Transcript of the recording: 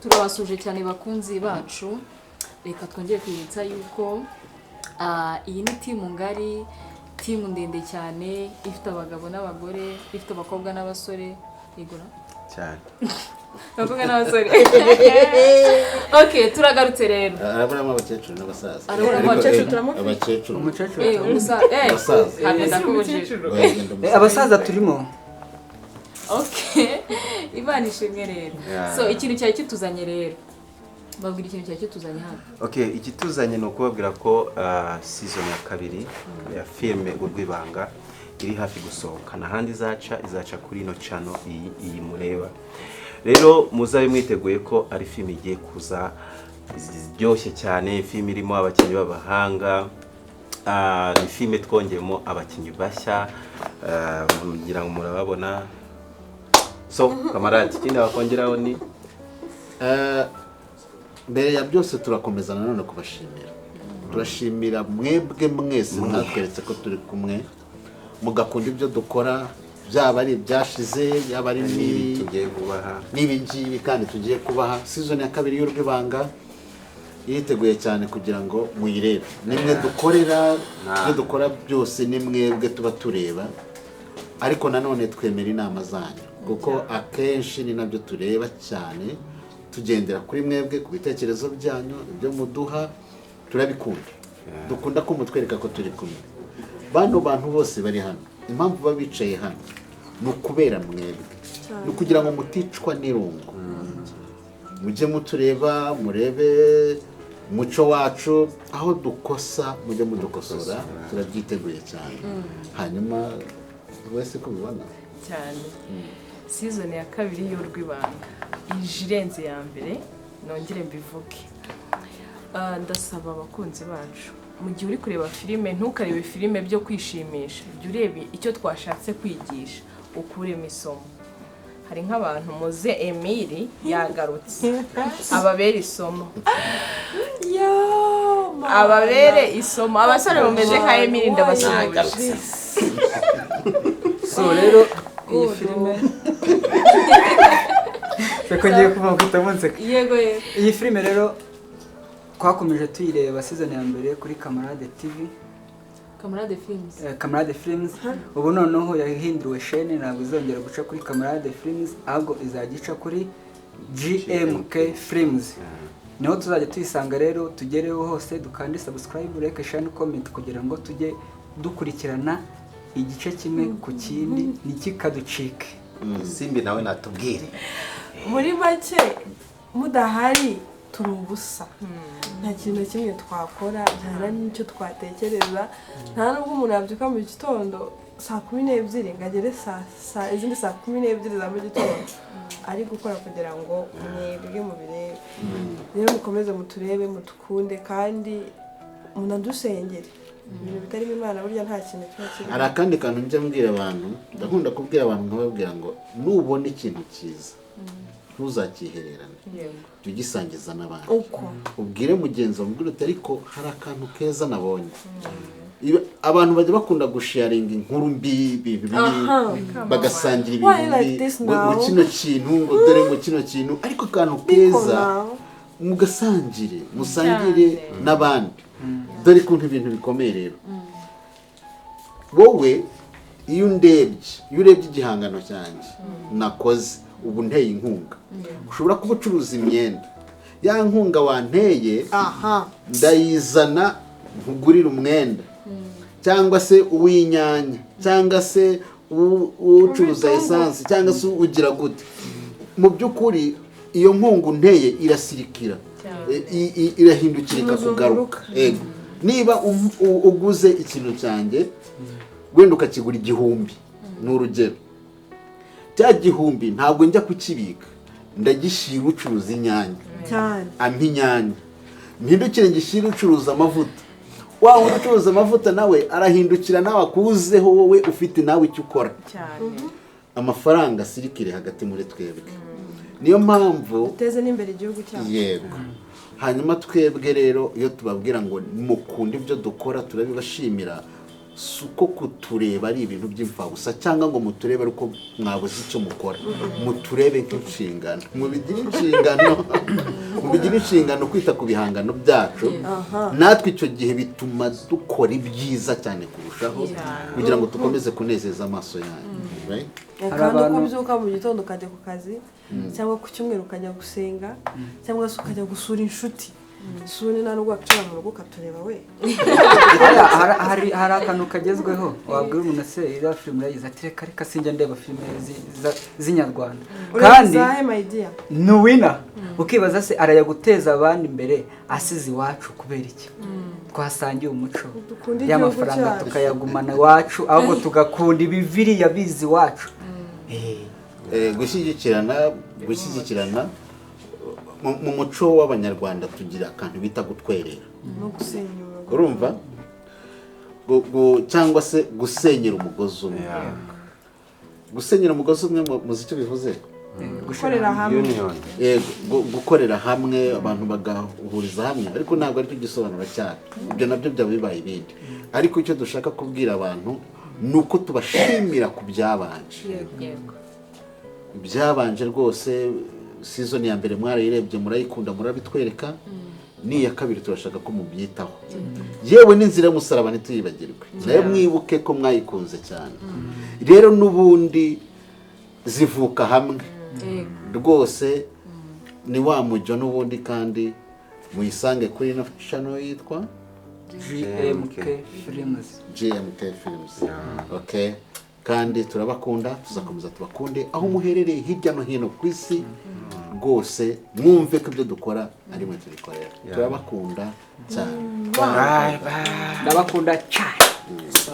turabasuje cyane bakunzi bacu. Reka twongere kwibutsa yuko iyi ni timu ngari, timu ndende cyane, ifite abagabo n'abagore, ifite abakobwa n'abasore, igura cyane. abakobwa n'abasore. Okay, turagarutse rero. Araburamo abakecuru n'abasaza. Araburamo abakecuru turamufite. Abakecuru. Umusaza. Umusaza. Hagenda kubujijuru. Abasaza turimo. Okay. Imana ishimwe rero. So ikintu cyari kituzanye rero. Babwira ikintu cyari kituzanye hano. Okay, ikituzanye no kubabwira ko season ya kabiri ya filme Urwibanga iri hafi gusohoka. Nahandi izaca kuri no channel iyi mureba. Rero muzabe mwiteguye ko ari filme igiye kuza ziryoshye cyane, filme irimo abakinnyi b'abahanga. Ni filme twongeyemo abakinnyi bashya, ngira ngo murababona. So, kamaradi, kindi bakongeraho ni mbere ya byose turakomeza nanone kubashimira. Turashimira mwebwe mwese mwatweretse ko turi kumwe, mugakunda ibyo dukora, byaba ari ibyashize, yaba ari tugiye kubaha n'ibingibi kandi tugiye kubaha. Season ya kabiri y'Urwibanga yiteguye cyane kugira ngo muyirebe. Nimwe dukorera, ibyo dukora byose ni mwebwe tuba tureba, ariko nanone twemera inama zanyu, kuko akenshi ni nabyo tureba cyane, tugendera kuri mwebwe ku bitekerezo byanyu, ibyo muduha turabikunda. Dukunda ko mutwereka ko turi kumwe. Bano bantu bose bari hano, impamvu baba bicaye hano ni ukubera mwebwe, ni kugira ngo muticwa n'irungu. Mujye mutureba, murebe umuco wacu, aho dukosa mujye mudukosora, turabyiteguye cyane. Hanyuma wese ko bibona cyane. Season ya kabiri y'Urwibanga ijirenze ya mbere, nongere mbivuge. Ndasaba abakunzi bacu, mu gihe uri kureba filime ntukarebe filime byo kwishimisha, jya urebe icyo twashatse kwigisha, ukuremo isomo. Hari nk'abantu muze Emile yagarutse ababere isomo, ababere isomo. Abasore mumeze nka Emile ndabasuhuje. So rero iyi filime Sekongiye kuvuga munsi. Yego. Iyi filime rero twakomeje tuyireba season ya mbere kuri Camarade TV. Camarade Films. Ubu noneho yahinduwe chaîne, ntabwo izongera guca kuri Camarade Films, ahubwo izagica kuri GMK Films. Niho tuzajya tuyisanga rero, tugereho hose, dukande subscribe, like, share, comment kugira ngo tujye dukurikirana igice kimwe ku kindi nikikaducike. Simbi nawe natubwire. Muri make mudahari turi ubusa, nta kintu kimwe twakora, nta n'icyo twatekereza. Nta nubwo umuntu yabyuka mu gitondo saa 12 ngagere izindi saa 12 za mu gitondo ari gukora kugira ngo mwebwe mubirebe. Rero mukomeze muturebe, mutukunde, kandi munadusengere. Ibintu bitarimo Imana burya nta kintu cyose. Hari akandi kantu njya mbwira abantu, ndakunda kubwira abantu nkababwira ngo nubona ikintu cyiza ntuzakihererane, jya ugisangiza n'abandi. Ubwire mugenzi wawe, ubwire uti ariko hari akantu keza nabonye. Abantu bajya bakunda gusharinga inkuru mbi, bagasangira ibintu ngo kino kintu, ngo dore ngo kino kintu, ariko akantu keza mugasangire, musangire n'abandi. Dore kuntu ibintu bikomeye rero. Wowe iyo urebye igihangano cyanjye nakoze, ubu nteye inkunga, ushobora kuba ucuruza imyenda, ya nkunga wanteye ndayizana nkugurira umwenda, cyangwa se uw'inyanya, cyangwa se ucuruza essence, cyangwa se ugira gute. Mu by'ukuri iyo nkunga unteye irasirikira, irahindukirika kugaruka. Niba uguze ikintu cyanjye wenda ukakigura 1,000 n'urugero, cya 1,000 ntabwo njya kukibika, ndagishyira ucuruza inyanya cyane, ampa inyanya, mpindukire ngishyira ucuruza amavuta. Wa ucuruza amavuta nawe arahindukira, nawe akuzeho wowe ufite nawe icyo ukora cyane. Amafaranga asirikire hagati muri twebwe. Niyo mpamvu uteze n'imbere igihugu cyacu. Yego. Hanyuma twebwe rero iyo tubabwira ngo mukunde ibyo dukora turabibashimira, si uko kutureba ari ibintu by'imfabusa cyangwa ngo muturebe ari uko mwabuze icyo mukora, muturebe nk'inshingano, mubigire inshingano kwita ku bihangano byacu. Natwe icyo gihe bituma dukora ibyiza cyane kurushaho kugira ngo dukomeze kunezeza amaso yanyu. kandi uko ubyuka mu gitondo ukajya ku kazi cyangwa ku cyumweru ukajya gusenga cyangwa se ukajya gusura inshuti, isuri nta nubwo wakicara mu rugo ukatureba we. hari akantu kagezweho wabwira umuntu ase iriya filime urayizi ati reka sinjya ndeba filime z'inyarwanda kandi ni wina, ukibaza se arayaguteza abandi imbere asize iwacu kubera iki? Twasangiye umuco y'amafaranga tukayagumana iwacu ahubwo tugakunda ibiviriya bizi iwacu. Gushyigikirana mu muco w'abanyarwanda tugira akantu bita gutwerera no gusenyura, urumva, cyangwa se gusenyera umugozi umwe. Gusenyera umugozi umwe muzi icyo bivuze? gukorera hamwe, gukorera hamwe, abantu bagahuriza hamwe, ariko ntabwo aricyo gisobanura cyane, ibyo nabyo byaba bibaye ibindi. Ariko icyo dushaka kubwira abantu ni uko tubashimira ku byabanje. Ibyabanje rwose, season ya mbere mwarayirebye murayikunda murabitwereka, n'iya kabiri turashaka ko mubyitaho, yewe n'inzira y'umusaraba ntituyibagirwe, nayo mwibuke ko mwayikunze cyane. Rero n'ubundi zivuka hamwe rwose, ni wa mujyo n'ubundi, kandi muyisange kuri ino channel yitwa GMK Films. Okay, kandi turabakunda, tuzakomeza tubakunde aho muherereye hirya no hino ku isi rwose, mwumve ko ibyo dukora ari mwe tubikorera. Turabakunda cyane. Ndabakunda cyane.